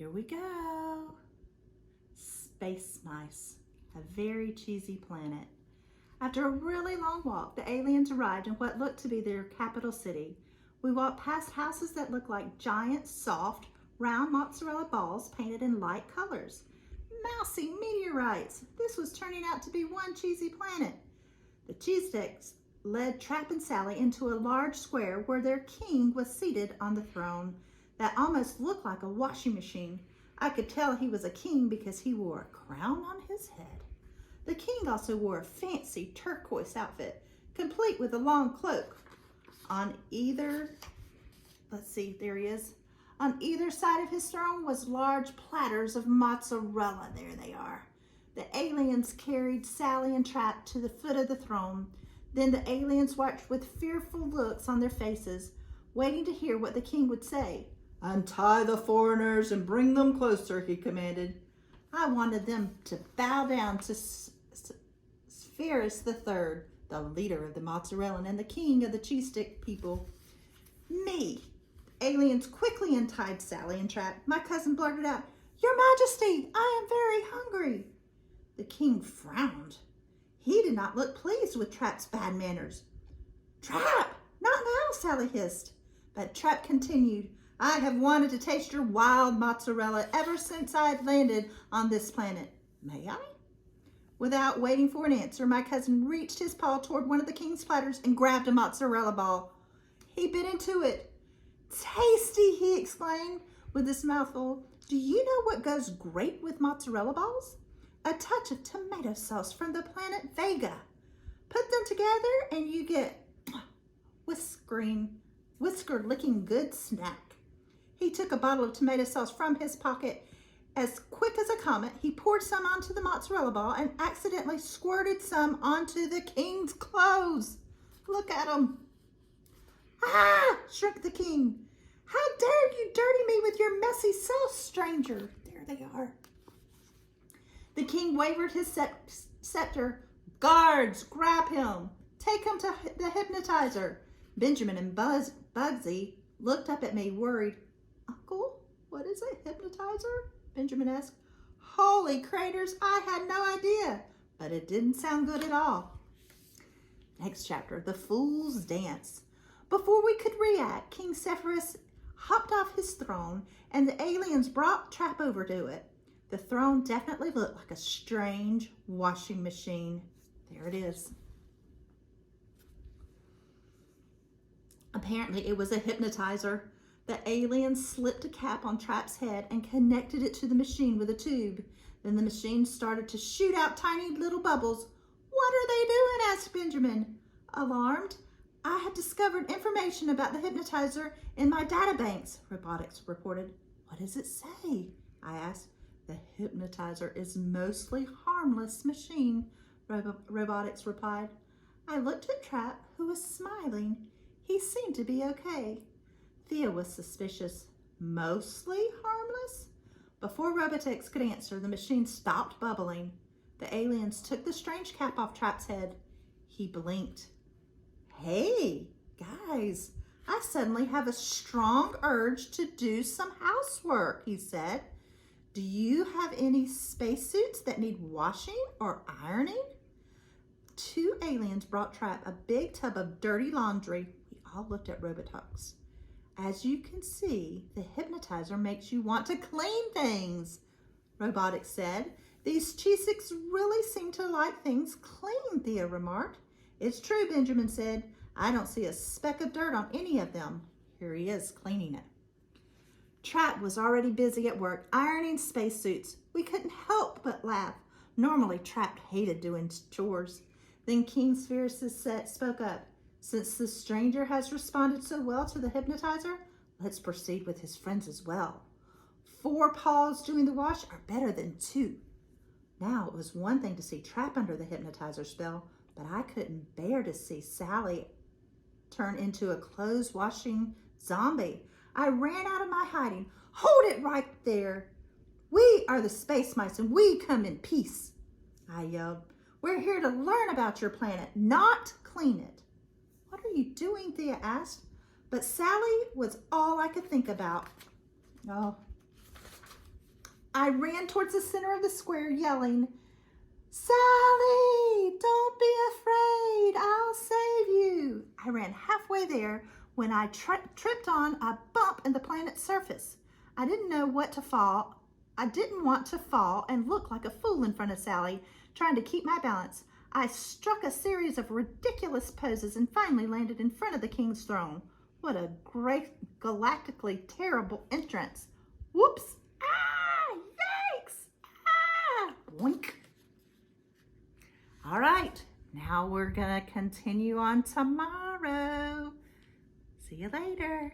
Here we go. Spacemice, a very cheesy planet. After a really long walk, the aliens arrived in what looked to be their capital city. We walked past houses that looked like giant, soft, round mozzarella balls painted in light colors. Mousy meteorites. This was turning out to be one cheesy planet. The cheesesteaks led Trap and Sally into a large square where their king was seated on the throne that almost looked like a washing machine. I could tell he was a king because he wore a crown on his head. The king also wore a fancy turquoise outfit, complete with a long cloak. On either side of his throne was large platters of mozzarella. There they are. The aliens carried Sally and Trap to the foot of the throne. Then the aliens watched with fearful looks on their faces, waiting to hear what the king would say. "Untie the foreigners and bring them closer," he commanded. I wanted them to bow down to Spacemice III, the leader of the mozzarella and the king of the cheese stick people. Me. Aliens quickly untied Sally and Trap. My cousin blurted out, "Your Majesty, I am very hungry." The king frowned. He did not look pleased with Trap's bad manners. "Trap, not now," Sally hissed. But Trap continued, "I have wanted to taste your wild mozzarella ever since I landed on this planet. May I?" Without waiting for an answer, my cousin reached his paw toward one of the king's platters and grabbed a mozzarella ball. He bit into it. "Tasty," he exclaimed with his mouth full. "Do you know what goes great with mozzarella balls? A touch of tomato sauce from the planet Vega. Put them together and you get whisker-licking good snack." He took a bottle of tomato sauce from his pocket. As quick as a comet, he poured some onto the mozzarella ball and accidentally squirted some onto the king's clothes. Look at him. "Ah!" shrieked the king. "How dare you dirty me with your messy sauce, stranger?" There they are. The king waved his scepter. "Guards, grab him. Take him to the hypnotizer." Benjamin and Bugsy looked up at me, worried. "Uncle, what is a hypnotizer?" Benjamin asked. Holy craters, I had no idea, but it didn't sound good at all. Next chapter, The Fool's Dance. Before we could react, King Sepphoris hopped off his throne and the aliens brought Trap over to it. The throne definitely looked like a strange washing machine. There it is. Apparently it was a hypnotizer. The aliens slipped a cap on Trap's head and connected it to the machine with a tube. Then the machine started to shoot out tiny little bubbles. "What are they doing?" asked Benjamin. Alarmed, "I had discovered information about the hypnotizer in my databanks," Robotics reported. "What does it say?" I asked. "The hypnotizer is mostly harmless machine," Robotics replied. I looked at Trap, who was smiling. He seemed to be okay. Thea was suspicious. Mostly harmless? Before Robotics could answer, the machine stopped bubbling. The aliens took the strange cap off Trap's head. He blinked. "Hey, guys, I suddenly have a strong urge to do some housework," he said. "Do you have any spacesuits that need washing or ironing?" Two aliens brought Trap a big tub of dirty laundry. We all looked at Robotics. "As you can see, the hypnotizer makes you want to clean things," Robotics said. "These cheesecakes really seem to like things clean," Thea remarked. "It's true," Benjamin said. "I don't see a speck of dirt on any of them." Here he is cleaning it. Trap was already busy at work ironing spacesuits. We couldn't help but laugh. Normally, Trap hated doing chores. Then King Sepphoris spoke up. "Since the stranger has responded so well to the hypnotizer, let's proceed with his friends as well. 4 paws doing the wash are better than 2. Now, it was one thing to see Trap under the hypnotizer spell, but I couldn't bear to see Sally turn into a clothes washing zombie. I ran out of my hiding. "Hold it right there. We are the Space Mice and we come in peace," I yelled. "We're here to learn about your planet, not clean it." "What are you doing?" Thea asked. But Sally was all I could think about. Oh, I ran towards the center of the square yelling, "Sally, don't be afraid, I'll save you." I ran halfway there when I tripped on a bump in the planet's surface. I didn't want to fall and look like a fool in front of Sally, trying to keep my balance. I struck a series of ridiculous poses and finally landed in front of the king's throne. What a great, galactically terrible entrance. Whoops! Ah! Yikes! Ah! Boink! All right, now we're gonna continue on tomorrow. See you later.